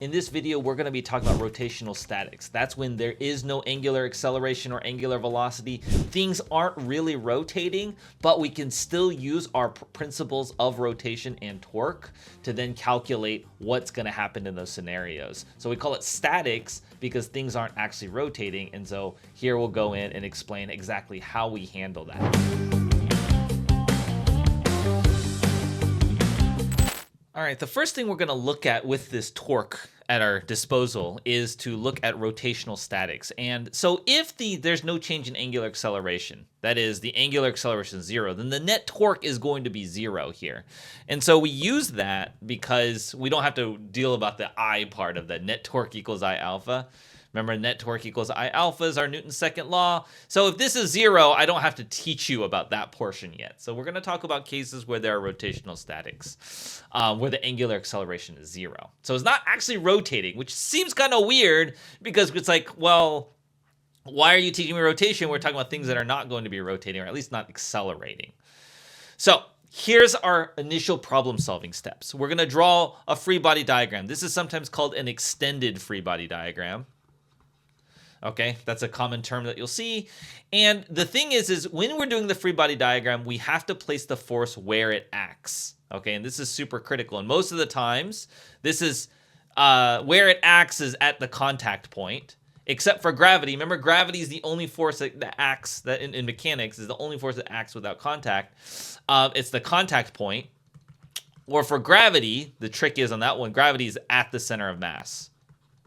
In this video, we're going to be talking about rotational statics. That's when there is no angular acceleration or angular velocity. Things aren't really rotating, but we can still use our principles of rotation and torque to then calculate what's going to happen in those scenarios. So we call it statics because things aren't actually rotating. And so here we'll go in and explain exactly how we handle that. All right, the first thing we're going to look at with this torque at our disposal is to look at rotational statics. And so if there's no change in angular acceleration, that is the angular acceleration is 0, then the net torque is going to be 0 here. And so we use that because we don't have to deal about the I part of that. Net torque equals I alpha. Remember, net torque equals I alpha is our Newton's second law. So if this is 0, I don't have to teach you about that portion yet. So we're going to talk about cases where there are rotational statics, where the angular acceleration is 0. So it's not actually rotating, which seems kind of weird because it's like, well, why are you teaching me rotation? We're talking about things that are not going to be rotating, or at least not accelerating. So here's our initial problem-solving steps. We're going to draw a free body diagram. This is sometimes called an extended free body diagram. Okay, that's a common term that you'll see. And the thing is when we're doing the free body diagram, we have to place the force where it acts. Okay, and this is super critical. And most of the times, this is where it acts is at the contact point, except for gravity. Remember, gravity is the only force that acts, that in mechanics is the only force that acts without contact. It's the contact point. Or for gravity, the trick is on that one, gravity is at the center of mass.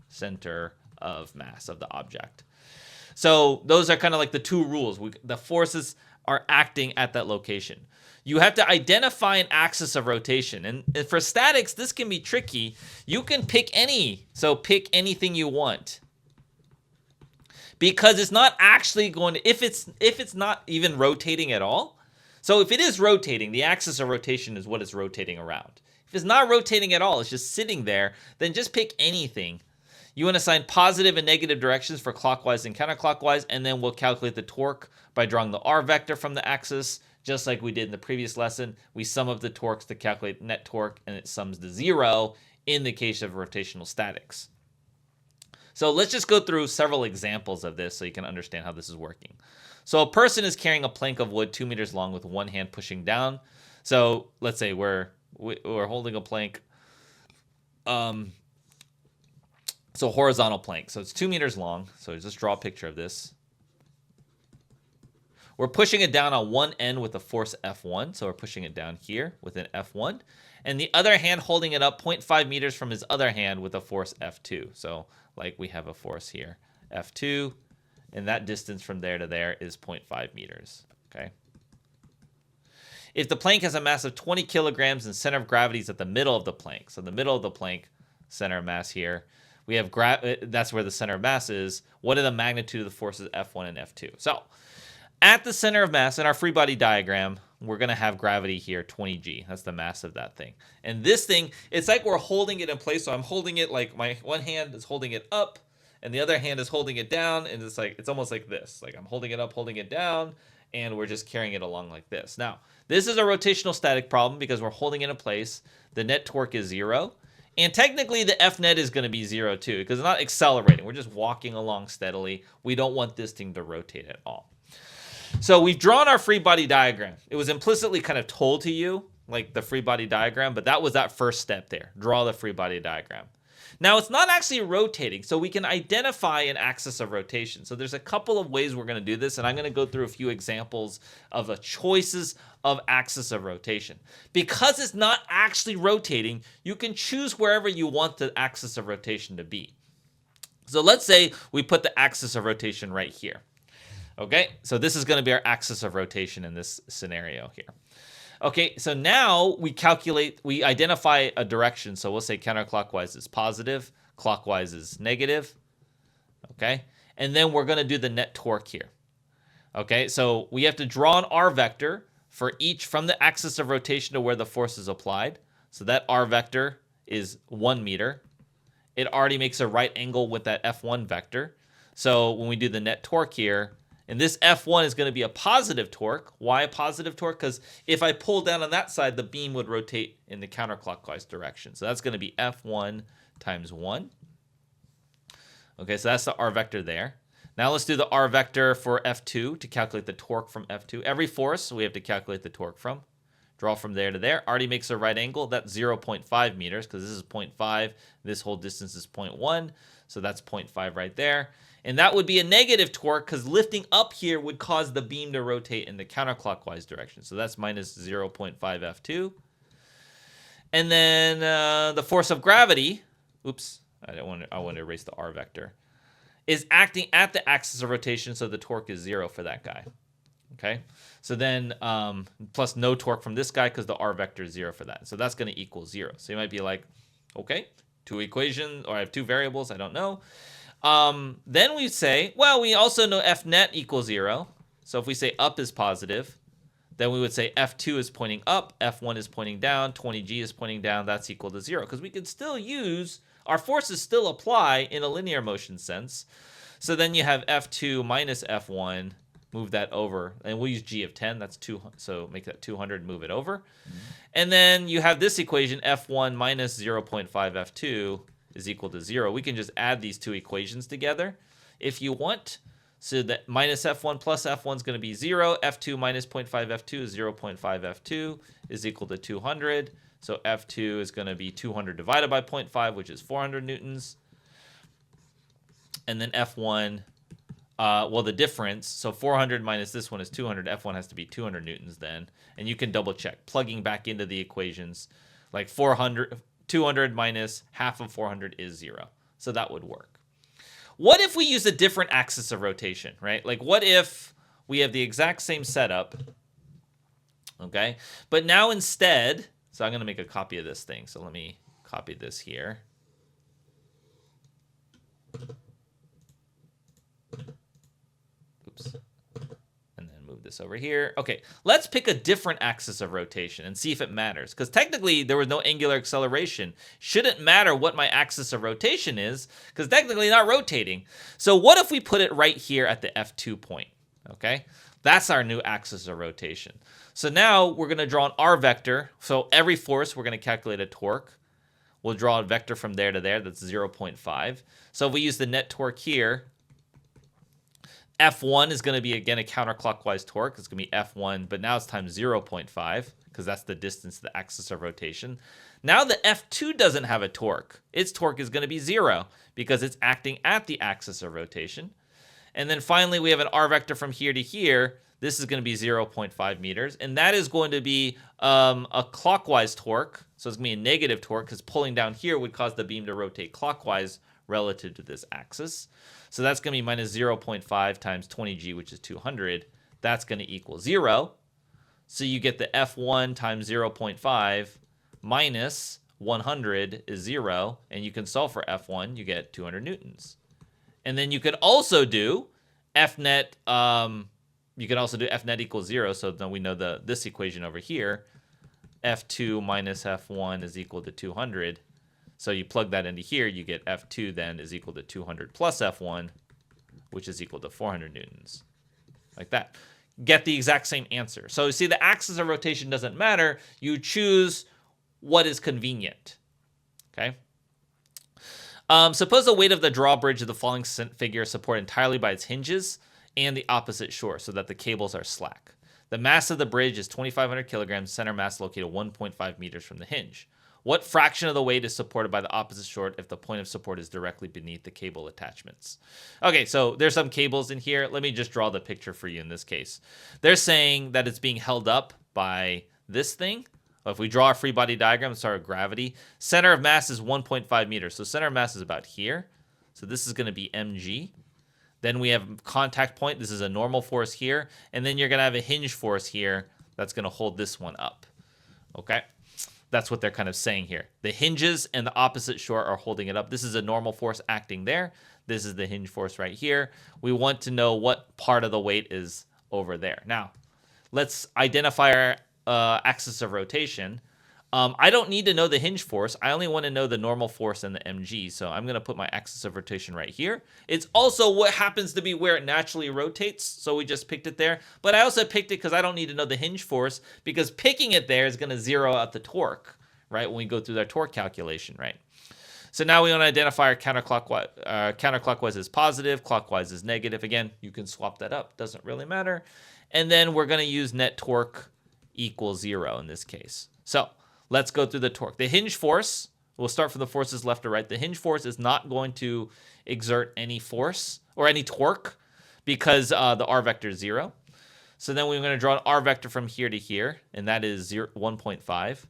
Center of mass of the object. So those are kind of like the two rules. The forces are acting at that location. You have to identify an axis of rotation. And for statics, this can be tricky. You can pick any. So pick anything you want. Because it's not actually going to, if it's not even rotating at all. So if it is rotating, the axis of rotation is what it's rotating around. If it's not rotating at all, it's just sitting there, then just pick anything. You want to assign positive and negative directions for clockwise and counterclockwise, and then we'll calculate the torque by drawing the R vector from the axis, just like we did in the previous lesson. We sum up the torques to calculate net torque, and it sums to 0 in the case of rotational statics. So let's just go through several examples of this so you can understand how this is working. So a person is carrying a plank of wood 2 meters long with one hand pushing down. So let's say we're holding a plank. So horizontal plank. So it's 2 meters long. So just draw a picture of this. We're pushing it down on one end with a force F1. So we're pushing it down here with an F1. And the other hand holding it up 0.5 meters from his other hand with a force F2. So like we have a force here, F2. And that distance from there to there is 0.5 meters. Okay. If the plank has a mass of 20 kilograms and center of gravity is at the middle of the plank. So the middle of the plank, center of mass here. We have that's where the center of mass is. What are the magnitude of the forces F1 and F2? So at the center of mass in our free body diagram, we're going to have gravity here, 20g. That's the mass of that thing. And this thing, it's like we're holding it in place. So I'm holding it like my one hand is holding it up and the other hand is holding it down. And it's almost like this. Like I'm holding it up, holding it down, and we're just carrying it along like this. Now, this is a rotational static problem because we're holding it in place. The net torque is 0. And technically, the F net is going to be 0 too, because it's not accelerating. We're just walking along steadily. We don't want this thing to rotate at all. So we've drawn our free body diagram. It was implicitly kind of told to you, like the free body diagram, but that was that first step there. Draw the free body diagram. Now, it's not actually rotating, so we can identify an axis of rotation. So there's a couple of ways we're going to do this, and I'm going to go through a few examples of the choices of axis of rotation. Because it's not actually rotating, you can choose wherever you want the axis of rotation to be. So let's say we put the axis of rotation right here. Okay, so this is going to be our axis of rotation in this scenario here. Okay, so now we identify a direction. So we'll say counterclockwise is positive, clockwise is negative. Okay, and then we're going to do the net torque here. Okay, so we have to draw an R vector for each from the axis of rotation to where the force is applied. So that R vector is 1 meter. It already makes a right angle with that F1 vector. So when we do the net torque here, and this F1 is going to be a positive torque. Why a positive torque? Because if I pull down on that side, the beam would rotate in the counterclockwise direction. So that's going to be F1 times 1. Okay, so that's the r vector there. Now let's do the r vector for F2 to calculate the torque from F2. Every force we have to calculate the torque from. Draw from there to there. Already makes a right angle. That's 0.5 meters because this is 0.5. This whole distance is 0.1. So that's 0.5 right there. And that would be a negative torque because lifting up here would cause the beam to rotate in the counterclockwise direction. So that's minus 0.5 F2. And then the force of gravity, oops, I want to erase the r vector, is acting at the axis of rotation, so the torque is 0 for that guy. Okay, so then plus no torque from this guy because the r vector is 0 for that. So that's going to equal 0. So you might be like, okay, two equations, or I have two variables, I don't know. Then we say, well, we also know F net equals 0. So if we say up is positive, then we would say F2 is pointing up, F1 is pointing down, 20g is pointing down, that's equal to 0. Because we can still use, our forces still apply in a linear motion sense. So then you have F2 minus F1, move that over, and we'll use g of 10, that's 2, so make that 200, move it over. Mm-hmm. And then you have this equation, F1 minus 0.5 F2 is equal to 0. We can just add these two equations together if you want. So that minus F1 plus F1 is going to be 0. F2 minus 0.5 F2 is 0.5 F2 is equal to 200. So F2 is going to be 200 divided by 0.5, which is 400 newtons. And then F1, well, the difference, so 400 minus this one is 200. F1 has to be 200 newtons then. And you can double check, plugging back into the equations, like 200 minus half of 400 is 0. So that would work. What if we use a different axis of rotation, right? Like what if we have the exact same setup, okay? But now instead, so I'm going to make a copy of this thing. So let me copy this here. Oops. And then move this over here. Okay, let's pick a different axis of rotation and see if it matters. Because technically, there was no angular acceleration. Shouldn't matter what my axis of rotation is, because technically not rotating. So what if we put it right here at the F2 point? Okay, that's our new axis of rotation. So now we're going to draw an r vector. So every force, we're going to calculate a torque. We'll draw a vector from there to there. That's 0.5. So if we use the net torque here, F1 is going to be, again, a counterclockwise torque. It's going to be F1, but now it's times 0.5 because that's the distance to the axis of rotation. Now the F2 doesn't have a torque. Its torque is going to be 0 because it's acting at the axis of rotation. And then finally, we have an r vector from here to here. This is going to be 0.5 meters, and that is going to be a clockwise torque. So it's going to be a negative torque because pulling down here would cause the beam to rotate clockwise relative to this axis. So that's going to be minus 0.5 times 20g, which is 200. That's going to equal 0. So you get the F1 times 0.5 minus 100 is 0, and you can solve for F1. You get 200 newtons. And then you could also do F net. You can also do F net equals 0. So then we know this equation over here. F2 minus F1 is equal to 200. So you plug that into here, you get F2 then is equal to 200 plus F1, which is equal to 400 newtons. Like that. Get the exact same answer. So you see, the axis of rotation doesn't matter. You choose what is convenient. Okay? Suppose the weight of the drawbridge of the following figure is supported entirely by its hinges and the opposite shore so that the cables are slack. The mass of the bridge is 2,500 kilograms, center mass located 1.5 meters from the hinge. What fraction of the weight is supported by the opposite shore if the point of support is directly beneath the cable attachments? Okay, so there's some cables in here. Let me just draw the picture for you in this case. They're saying that it's being held up by this thing. If we draw a free body diagram, start with gravity. Center of mass is 1.5 meters. So center of mass is about here. So this is going to be mg. Then we have contact point. This is a normal force here. And then you're going to have a hinge force here that's going to hold this one up. Okay? That's what they're kind of saying here. The hinges and the opposite shore are holding it up. This is a normal force acting there. This is the hinge force right here. We want to know what part of the weight is over there. Now, let's identify our axis of rotation. I don't need to know the hinge force. I only want to know the normal force and the mg. So I'm going to put my axis of rotation right here. It's also what happens to be where it naturally rotates. So we just picked it there. But I also picked it because I don't need to know the hinge force, because picking it there is going to zero out the torque, right, when we go through that torque calculation, right? So now we want to identify our counterclockwise. Counterclockwise is positive, clockwise is negative. Again, you can swap that up. Doesn't really matter. And then we're going to use net torque equals 0 in this case. So let's go through the torque. The hinge force, we'll start from the forces left to right. The hinge force is not going to exert any force or any torque because the r vector is 0. So then we're going to draw an r vector from here to here, and that is 1.5.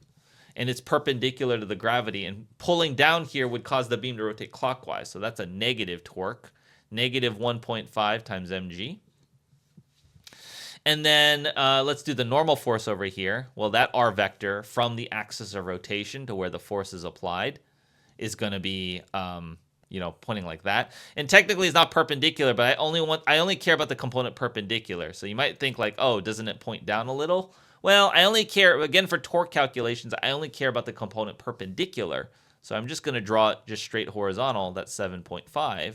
And it's perpendicular to the gravity, and pulling down here would cause the beam to rotate clockwise. So that's a negative torque, negative 1.5 times mg. And then let's do the normal force over here. Well, that r vector from the axis of rotation to where the force is applied is going to be, pointing like that. And technically, it's not perpendicular, but I only care about the component perpendicular. So you might think like, oh, doesn't it point down a little? Well, I only care, again, for torque calculations, I only care about the component perpendicular. So I'm just going to draw it just straight horizontal. That's 7.5,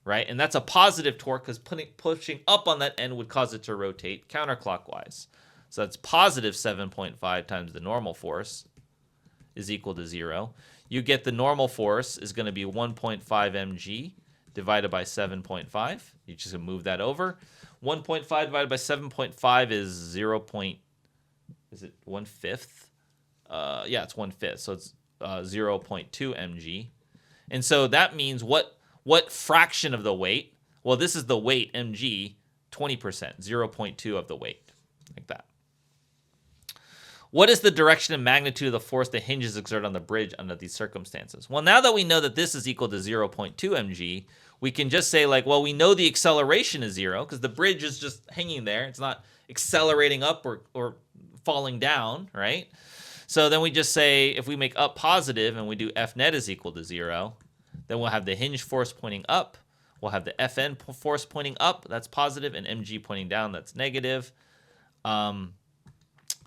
right? And that's a positive torque because pushing up on that end would cause it to rotate counterclockwise. So that's positive 7.5 times the normal force is equal to 0. You get the normal force is going to be 1.5 mg divided by 7.5. You just move that over. 1.5 divided by 7.5 is 0. Is it 1/5? Yeah, it's 1/5. So it's 0.2 mg. And so that means what fraction of the weight? Well, this is the weight, mg, 20%, 0.2 of the weight, like that. What is the direction and magnitude of the force the hinges exert on the bridge under these circumstances? Well, now that we know that this is equal to 0.2 mg, we can just say, like, well, we know the acceleration is 0 because the bridge is just hanging there. It's not accelerating up or falling down, right? So then we just say if we make up positive and we do F net is equal to 0, then we'll have the hinge force pointing up. We'll have the Fn force pointing up. That's positive, and mg pointing down. That's negative.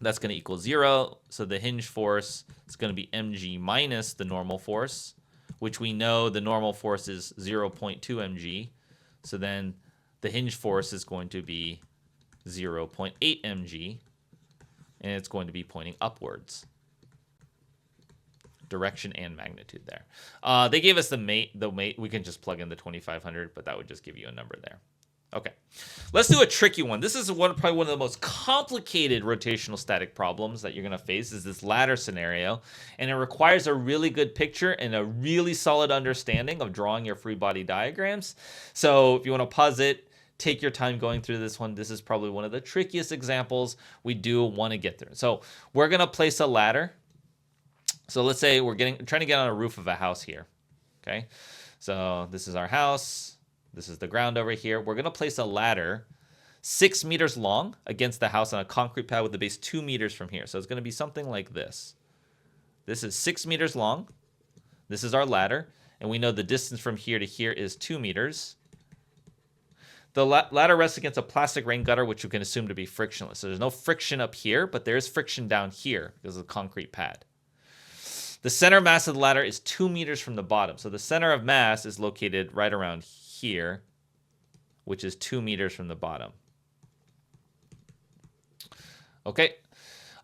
That's going to equal 0. So the hinge force is going to be mg minus the normal force, which we know the normal force is 0.2 mg. So then the hinge force is going to be 0.8 mg, and it's going to be pointing upwards. Direction and magnitude there. They gave us the mate. We can just plug in the 2500, but that would just give you a number there. Okay, let's do a tricky one. This is probably one of the most complicated rotational static problems that you're going to face is this ladder scenario, and it requires a really good picture and a really solid understanding of drawing your free body diagrams. So if you want to pause it, take your time going through this one. This is probably one of the trickiest examples we do want to get through. So we're going to place a ladder. So let's say we're trying to get on a roof of a house here. Okay, so this is our house. This is the ground over here. We're going to place a ladder 6 meters long against the house on a concrete pad with the base 2 meters from here. So it's going to be something like this. This is 6 meters long. This is our ladder. And we know the distance from here to here is 2 meters. The ladder rests against a plastic rain gutter, which you can assume to be frictionless. So there's no friction up here, but there is friction down here because of the concrete pad. The center mass of the ladder is 2 meters from the bottom. So the center of mass is located right around here, which is 2 meters from the bottom. Okay.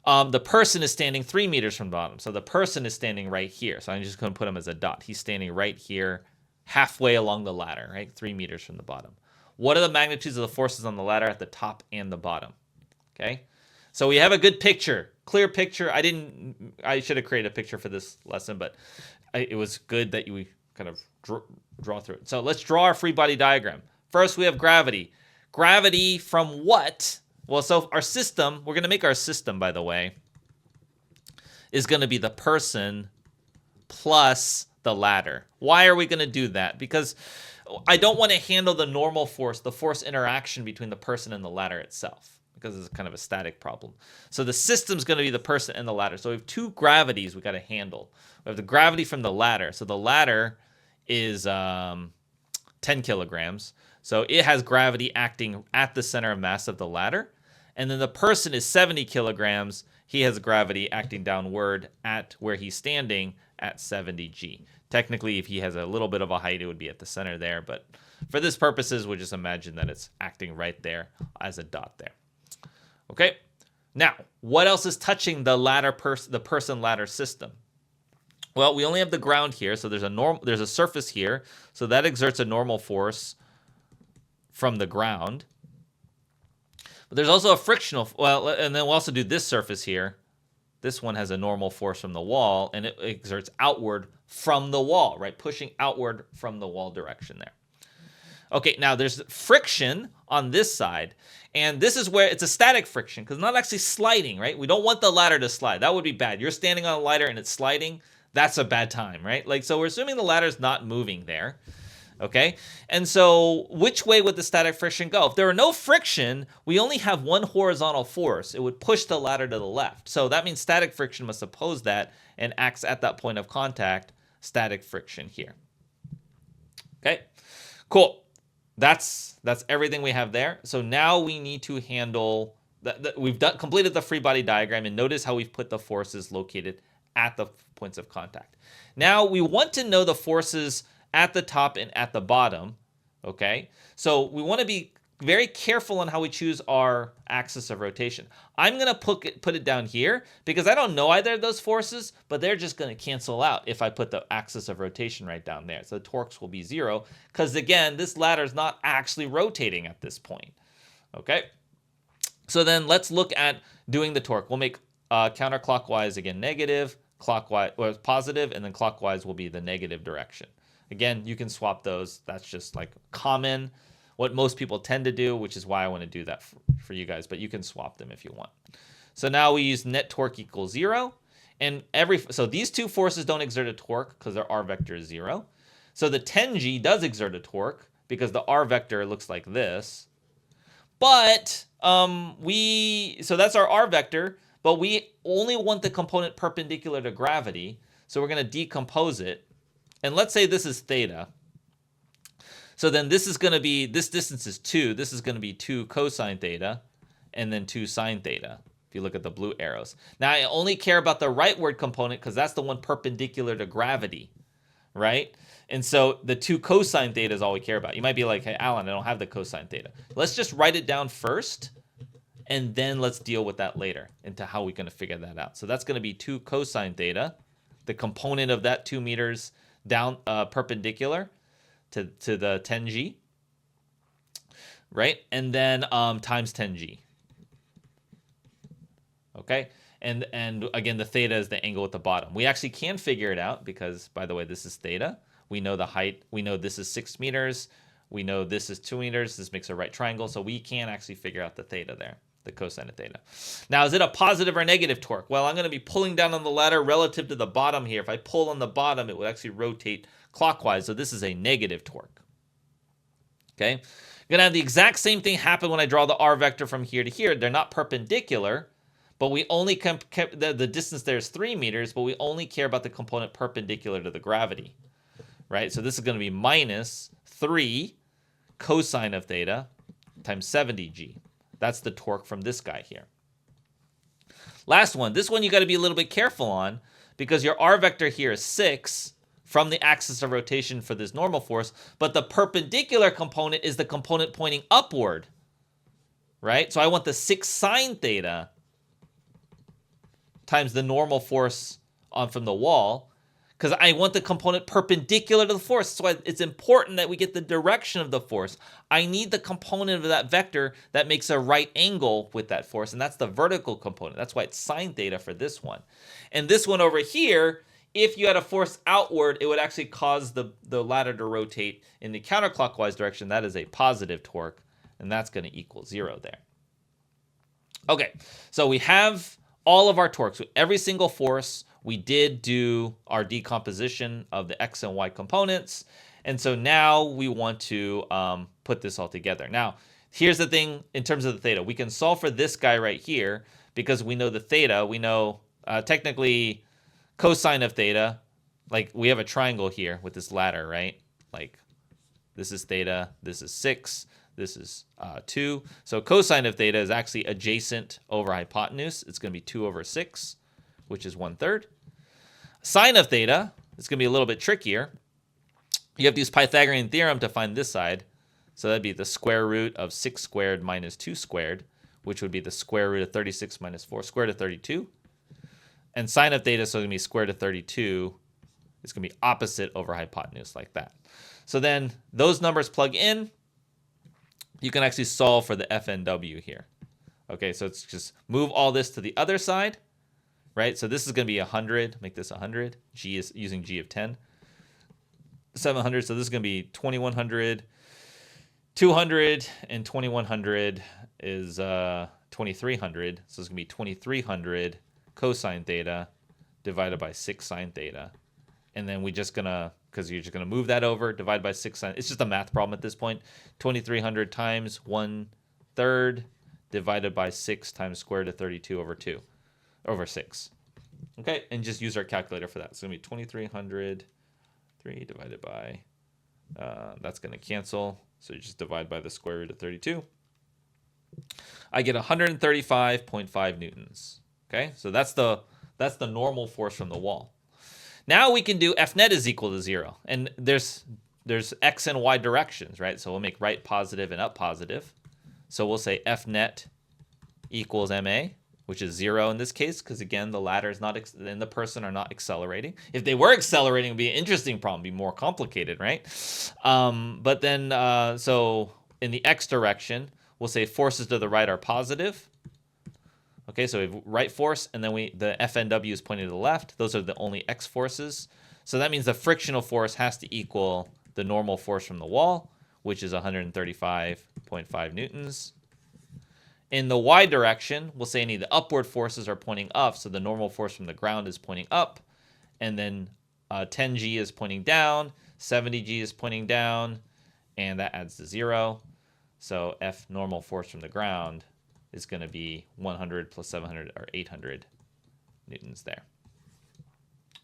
The person is standing 3 meters from the bottom. So the person is standing right here. So I'm just going to put him as a dot. He's standing right here, halfway along the ladder, right? 3 meters from the bottom. What are the magnitudes of the forces on the ladder at the top and the bottom? Okay. So we have a good picture, clear picture. I should have created a picture for this lesson, but it was good that we kind of draw through it. So let's draw our free body diagram. First, we have gravity. Gravity from what? Well, so our system, we're going to make our system, by the way, is going to be the person plus the ladder. Why are we going to do that? Because I don't want to handle the normal force, the force interaction between the person and the ladder itself, because it's kind of a static problem. So the system's going to be the person and the ladder. So we have two gravities we got to handle. We have the gravity from the ladder. So the ladder is 10 kilograms. So it has gravity acting at the center of mass of the ladder. And then the person is 70 kilograms. He has gravity acting downward at where he's standing at 70 G. Technically, if he has a little bit of a height, it would be at the center there. But for this purposes, we'll just imagine that it's acting right there as a dot there. Okay. Now, what else is touching the ladder the person ladder system? Well, we only have the ground here, so there's a surface here, so that exerts a normal force from the ground. But there's also a frictional, well, and then we'll also do this surface here. This one has a normal force from the wall, and it exerts outward from the wall, right? Pushing outward from the wall direction there. Okay, now there's friction on this side, and this is where it's a static friction because not actually sliding, right? We don't want the ladder to slide. That would be bad. You're standing on a ladder and it's sliding. That's a bad time, right? Like, so we're assuming the ladder's not moving there. Okay, and so which way would the static friction go? If there were no friction, we only have one horizontal force. It would push the ladder to the left. So that means static friction must oppose that and acts at that point of contact, static friction here. Okay, cool. That's everything we have there. So now we need to handle that. We've completed the free body diagram, and notice how we've put the forces located at the points of contact. Now we want to know the forces at the top and at the bottom, okay? So we want to be very careful on how we choose our axis of rotation. I'm going to put it down here because I don't know either of those forces, but they're just going to cancel out if I put the axis of rotation right down there. So the torques will be 0 because, again, this ladder is not actually rotating at this point, okay? So then let's look at doing the torque. We'll make counterclockwise, again, negative, clockwise, or positive, and then clockwise will be the negative direction. Again, you can swap those. That's just like common, what most people tend to do, which is why I want to do that for you guys. But you can swap them if you want. So now we use net torque equals 0. And so these two forces don't exert a torque because their R vector is 0. So the 10G does exert a torque because the R vector looks like this. But so that's our R vector, but we only want the component perpendicular to gravity. So we're going to decompose it. And let's say this is theta. So then this is going to be, this distance is 2. This is going to be 2 cosine theta and then 2 sine theta, if you look at the blue arrows. Now, I only care about the rightward component because that's the one perpendicular to gravity, right? And so the 2 cosine theta is all we care about. You might be like, hey, Alan, I don't have the cosine theta. Let's just write it down first, and then let's deal with that later into how we're going to figure that out. So that's going to be 2 cosine theta, the component of that 2 meters down perpendicular to the 10G, right? And then times 10G. Okay, and again, the theta is the angle at the bottom. We actually can figure it out because, by the way, this is theta. We know the height. We know this is 6 meters. We know this is 2 meters. This makes a right triangle, so we can actually figure out the theta there, the cosine of theta. Now, is it a positive or negative torque? Well, I'm going to be pulling down on the ladder relative to the bottom here. If I pull on the bottom, it would actually rotate clockwise, so this is a negative torque. Okay, I'm going to have the exact same thing happen when I draw the R vector from here to here. They're not perpendicular, but we only the distance there is 3 meters, but we only care about the component perpendicular to the gravity, right? So this is going to be minus 3 cosine of theta times 70G. That's the torque from this guy here. Last one. This one you got to be a little bit careful on because your R vector here is 6 from the axis of rotation for this normal force, but the perpendicular component is the component pointing upward, right? So I want the 6 sine theta times the normal force on from the wall because I want the component perpendicular to the force. That's why it's important that we get the direction of the force. I need the component of that vector that makes a right angle with that force, and that's the vertical component. That's why it's sine theta for this one. And this one over here, if you had a force outward, it would actually cause the ladder to rotate in the counterclockwise direction. That is a positive torque, and that's going to equal 0 there. Okay, so we have all of our torques. With every single force, we did do our decomposition of the x and y components, and so now we want to put this all together. Now, here's the thing in terms of the theta. We can solve for this guy right here because we know the theta. We know technically cosine of theta, like we have a triangle here with this ladder, right? Like this is theta, this is 6, this is 2. So cosine of theta is actually adjacent over hypotenuse. It's going to be 2 over 6, which is 1/3. Sine of theta is going to be a little bit trickier. You have to use Pythagorean theorem to find this side. So that'd be the square root of 6 squared minus 2 squared, which would be the square root of 36 minus 4 squared of 32. And sine of theta is going to be square root of 32 It's going to be opposite over hypotenuse like that. So then those numbers plug in. You can actually solve for the FNW here. Okay, so it's just move all this to the other side, right? So this is going to be 100. Make this 100. G is using G of 10. 700. So this is going to be 2100. 200 and 2100 is 2300. So it's going to be 2300 cosine theta divided by 6 sine theta. And then we just going to, because you're just going to move that over, divide by 6 sine. It's just a math problem at this point. 2300 times 1/3 divided by 6 times square root of 32 over 2 over 6. Okay, and just use our calculator for that. It's going to be 2300, 3 divided by, that's going to cancel. So you just divide by the square root of 32. I get 135.5 newtons. Okay, so that's the normal force from the wall. Now we can do F net is equal to 0. And there's X and Y directions, right? So we'll make right positive and up positive. So we'll say F net equals MA, which is 0 in this case, because again, the ladder is not, and the person are not accelerating. If they were accelerating, it would be an interesting problem, be more complicated, right? But then, so in the X direction, we'll say forces to the right are positive. Okay, so we have right force, and then the FNW is pointing to the left. Those are the only X forces. So that means the frictional force has to equal the normal force from the wall, which is 135.5 newtons. In the Y direction, we'll say any of the upward forces are pointing up, so the normal force from the ground is pointing up, and then 10G is pointing down, 70G is pointing down, and that adds to 0. So F normal force from the ground is going to be 100 plus 700 or 800 newtons there.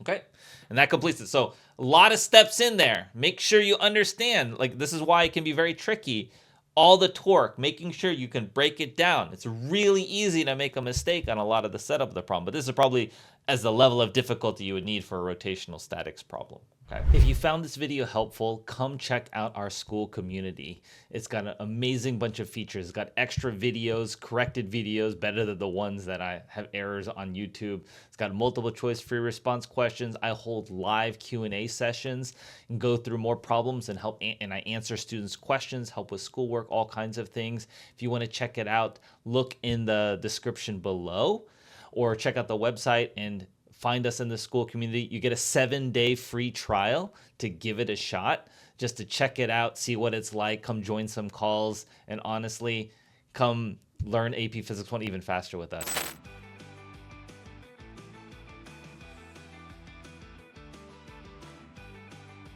Okay, and that completes it. So a lot of steps in there. Make sure you understand. Like, this is why it can be very tricky. All the torque, making sure you can break it down. It's really easy to make a mistake on a lot of the setup of the problem, but this is probably as the level of difficulty you would need for a rotational statics problem. Okay. If you found this video helpful, come check out our school community. It's got an amazing bunch of features. It's got extra videos, corrected videos, better than the ones that I have errors on YouTube. It's got multiple choice free response questions. I hold live Q&A sessions and go through more problems and I answer students' questions, help with schoolwork, all kinds of things. If you want to check it out, look in the description below or check out the website and find us in the school community. You get a 7-day free trial to give it a shot, just to check it out, see what it's like, come join some calls, and honestly, come learn AP Physics 1 even faster with us.